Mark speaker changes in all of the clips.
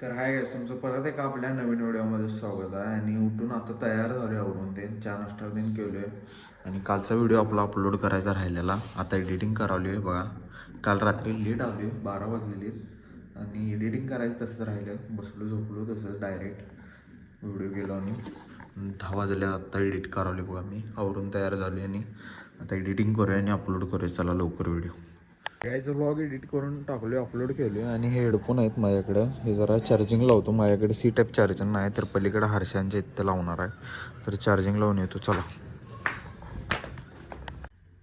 Speaker 1: तर हाय guys, तुमचं परत एक आपल्या नवीन व्हिडिओमध्ये स्वागत आहे. आणि उठून आता तयार झाले आवरून ते चहा नाश्ता दिन केलोय. आणि कालचा व्हिडिओ आपला अपलोड करायचा राहिलेला, आता एडिटिंग करावली आहे बघा. काल रात्री लेट आली, 12 वाजलेली आणि एडिटिंग करायचं तसंच राहिलं. बसलो झोपलो तसंच डायरेक्ट व्हिडिओ गेलो आणि 10 वाजले. आता एडिट करावले बघा. मी आवरून तयार झाले आणि आता एडिटिंग करूया आणि अपलोड करूया. चला लवकर व्हिडिओ. गाईचं व्लॉग एडिट करून टाकलो, अपलोड केलो. आणि हे हेडफोन आहेत माझ्याकडं, हे जरा चार्जिंग लावतो. माझ्याकडे सी टाईप चार्जिंग नाही, तर पलीकडे हर्षांच्या इथं लावणार आहे, तर चार्जिंग लावून येतो. चला.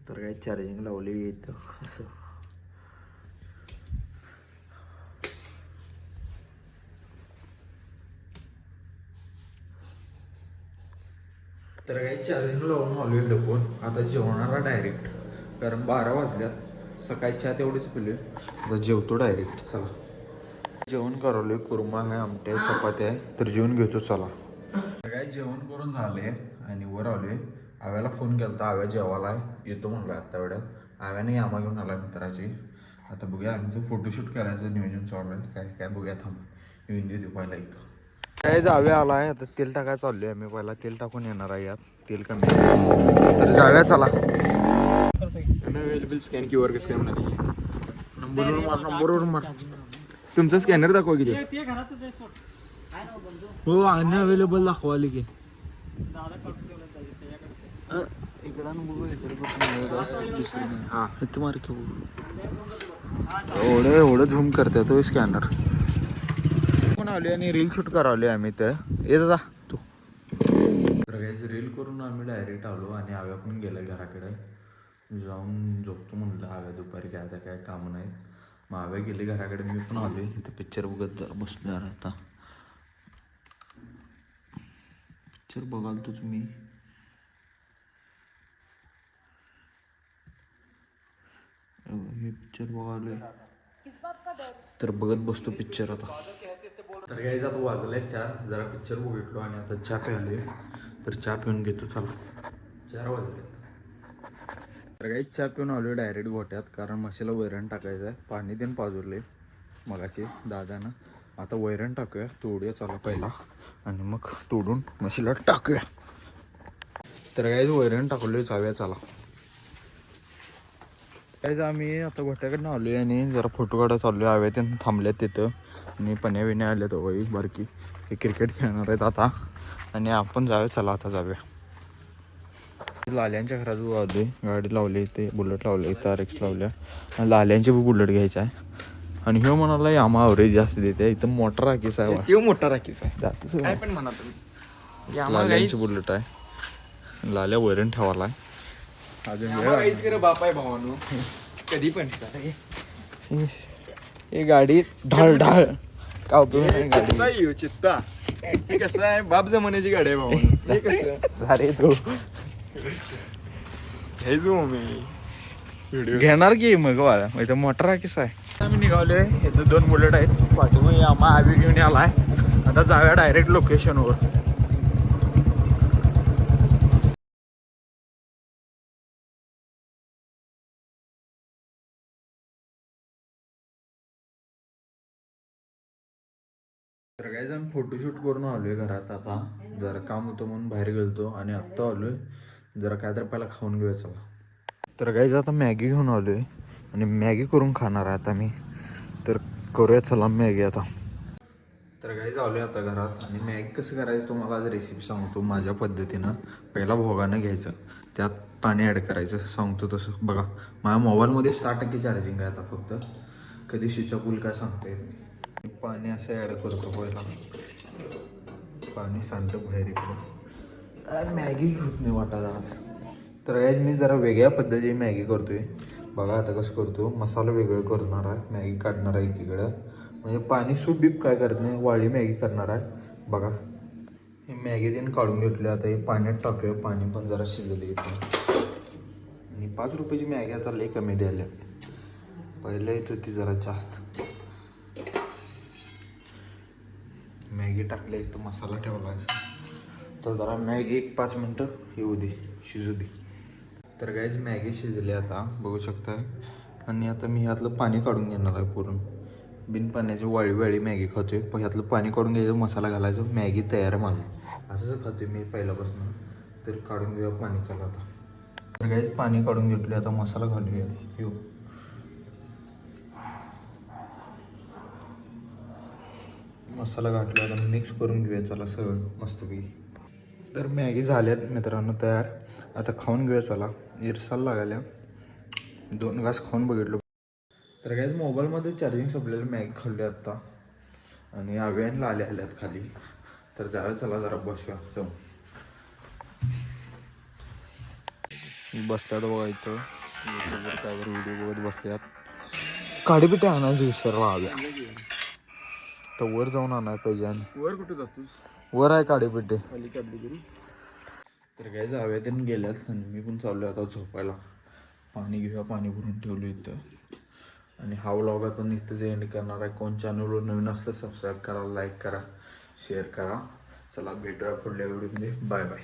Speaker 1: तर काय चार्जिंग लावली इथं असं. तर काही चार्जिंग लावून आलो हेडफोन. आता जेवणारा डायरेक्ट, कारण 12 वाजल्यात. सकाळी चहा तेवढीच पिले, आता जेवतो डायरेक्ट. चला. जेवण करवले, कुर्मा आहे, आमटे चपाती आहे, तर जेवण घेतो. चला. काय जेवण करून झाले आणि वर आलोय. आव्याला फोन केला तर आव्या जेवायला येतो म्हणला आत्ता वेळात. आव्याने आम्हा घेऊन आला मित्राची. आता बघूया, आमचं फोटोशूट करायचं नियोजन चालू आहे. काय काय बघूया, थांब येऊन देतो पहिला इथं. काय जाऊया आला आहे, आता तेल टाकायला चाललोय आम्ही. पहिला तेल टाकून येणार आहे यात, तेल कमी तर जाऊया. चला.
Speaker 2: अवेलेबल स्कॅन क्यू आर कसं काय म्हणाले?
Speaker 1: नंबरवर मार.
Speaker 2: तुमचा स्कॅनर दाखवा किती
Speaker 1: हो, आणि अवेलेबल दाखवाले की
Speaker 2: हां
Speaker 1: इथं मार की. एवढं झूम करते तो स्कॅनर. पण आले आणि रील शूट करावले आम्ही. तर ये जा तू. तर रील करून आम्ही डायरेक्ट आलो आणि आव्या पण गेला घराकडे. जाऊन झोपतो म्हणलं. आव्या दुपारी काय आता काय कामं नाहीत. मग आव्या गेले घराकडे, मी पण आलो इथं पिक्चर बघत जरा बसलो. यार आता पिक्चर बघाल तोच मी. हे पिक्चर बघालोय, तर बघत बसतो पिक्चर आता. तर काही जात वाजले 4, जरा पिक्चर बघितलो आणि आता चहा प्यायलोय, तर चहा पिऊन घेतो. चला. 4 वाजले. तर काही चहा पिऊन आलो डायरेक्ट गोट्यात, कारण म्हशीला वैरण टाकायचं आहे. पाणी देऊन पाजवले मगाशी दादानं. आता वैरण टाकूया, तोडूया. चला पहिला, आणि मग तोडून म्हशीला टाकूया. तर काही वैरण टाकलोय, चाव्या. चला. काहीच आम्ही आता गोट्याकडनं आलो आहे आणि जरा फोटो काढायला चाललो आहे. आव्या ते थांबल्यात तिथं आणि पण्या बिण्या आल्या तर बाई बारकी. हे क्रिकेट खेळणार आहेत आता आणि आपण जाऊया. चला आता जाऊया. लाल्यांच्या घरात आलो आहे, गाडी लावली, ते बुलेट लावले, इथं RX लावल्या. आणि लाल्यांचे बुलेट घ्यायचं आहे. आणि ह्यो म्हणाला यामा अवरेज जास्त देते. इथं मोटर राखीस आहे.
Speaker 2: तो मोठा राखीस आहे,
Speaker 1: जातो
Speaker 2: काय पण म्हणा तुम्ही.
Speaker 1: लाल्यांची बुलेट आहे. लाल्या वैरण ठेवायला आहे अजून.
Speaker 2: बाप आहे भावानो, कधी पण
Speaker 1: ही गाडी ढाळ ढाळ का उपयोग नाही गाडी.
Speaker 2: चित्ता हे कसं आहे, बाप जमान्याची गाडी आहे भावानो. ते कसं
Speaker 1: अरे तू
Speaker 2: हे जो मी व्हिडिओ
Speaker 1: घेणार की मग वाला. इथं मोटर आहे कसं आहे. आम्ही निघालोय. इथं 2 बुलेट आहेत. पाठीमागे आम्हा आवी घेऊन आलाय. आता जाऊया डायरेक्ट लोकेशनवर. तर काय आम्ही फोटोशूट करून आलोय घरात. आता जरा काम होतं म्हणून बाहेर गेलतो आणि आत्ता आलोय. जरा काय तर पहिला खाऊन घेऊया. चला. तर काय आता मॅगी घेऊन आलोय आणि मॅगी करून खाणार आहे आता मी. तर करूया चला मॅगी आता. तर काय आलोय आता घरात आणि मॅगी कसं करायचं तुम्हाला आज रेसिपी सांगतो माझ्या पद्धतीनं. पहिला भोगानं घ्यायचं, त्यात पाणी ॲड करायचं, सांगतो तसं बघा. माझ्या मोबाईलमध्ये 6% चार्जिंग आहे आता फक्त. कधी स्विच ऑफ होईल काय सांगता येत नाही. पाणी असं ॲड करतो पहिला. पाणी सांडलं बाहेर इकडं. मॅगी होत नाही वाटायला आज. तर आज मी जरा वेगळ्या पद्धतीने मॅगी करतोय. बघा आता कसं करतो. मसाला वेगळं करणार आहे, मॅगी काढणार आहे एकीकडं. म्हणजे पाणी सूप बीप काय करत नाही, वाळी मॅगी करणार आहे. बघा हे मॅगी देऊन काढून घेतले. आता हे पाण्यात टाकूया. पाणी पण जरा शिजले इथं. आणि 5 रुपयाची मॅगी आता लई कमी द्यायला. पहिलं येत होती जरा जास्त. मॅगी टाकले, इथं मसाला ठेवला आहे. तर जरा मॅगी 5 मिनटं येऊ दे, शिजू दे. तर गाईज मॅगी शिजली आता बघू शकताय. आणि आता मी ह्यातलं पाणी काढून घेणार आहे पूर्ण. बिन पाण्याची वाळी मॅगी खातोय पण ह्यातलं पाणी काढून घ्यायचं मसाला घालायचं मॅगी तयार आहे माझं असंच खातोय मी पहिल्यापासून. तर काढून घेऊया पाणी चला आता. तर काहीच पाणी काढून घेतलं आता मसाला घालूया. यो मसाला घातला आता मिक्स करून घेऊया चला सगळं मस्तपैकी. तर मॅगी झाल्यात मित्रांनो तयार. आता खाऊन घेऊया चला. इरसाला लागायला 2 घास खाऊन बघितलो. तर काहीच मोबाईलमध्ये चार्जिंग संपलेलं मॅगी खाल्ली आत्ता आणि आव्यानला आल्यात खाली. तर जाऊया चला जरा बसूया जाऊन. बसल्यात बघा इथं युट्यूबवर काहीतरी व्हिडिओ बघत बसल्यात. काडीपिटे आणायचं विसरला हव्या तर वर जाऊन आणायला पाहिजे. आणि
Speaker 2: वर कुठे जातोस?
Speaker 1: वर आहे काडीपिटे.
Speaker 2: खाली काढली तरी
Speaker 1: तर काय जाऊया त्यांनी गेल्यात आणि मी पण चाललो आता झोपायला. पाणी घेऊया पाणी भरून ठेवलं इथं. आणि हा व्लॉग आपण इथंच एंड करणार आहे. कोण चॅनलवर नवीन असलं सबस्क्राईब करा, लाईक करा, शेअर करा. चला भेटूया पुढल्या व्हिडिओमध्ये. Bye bye.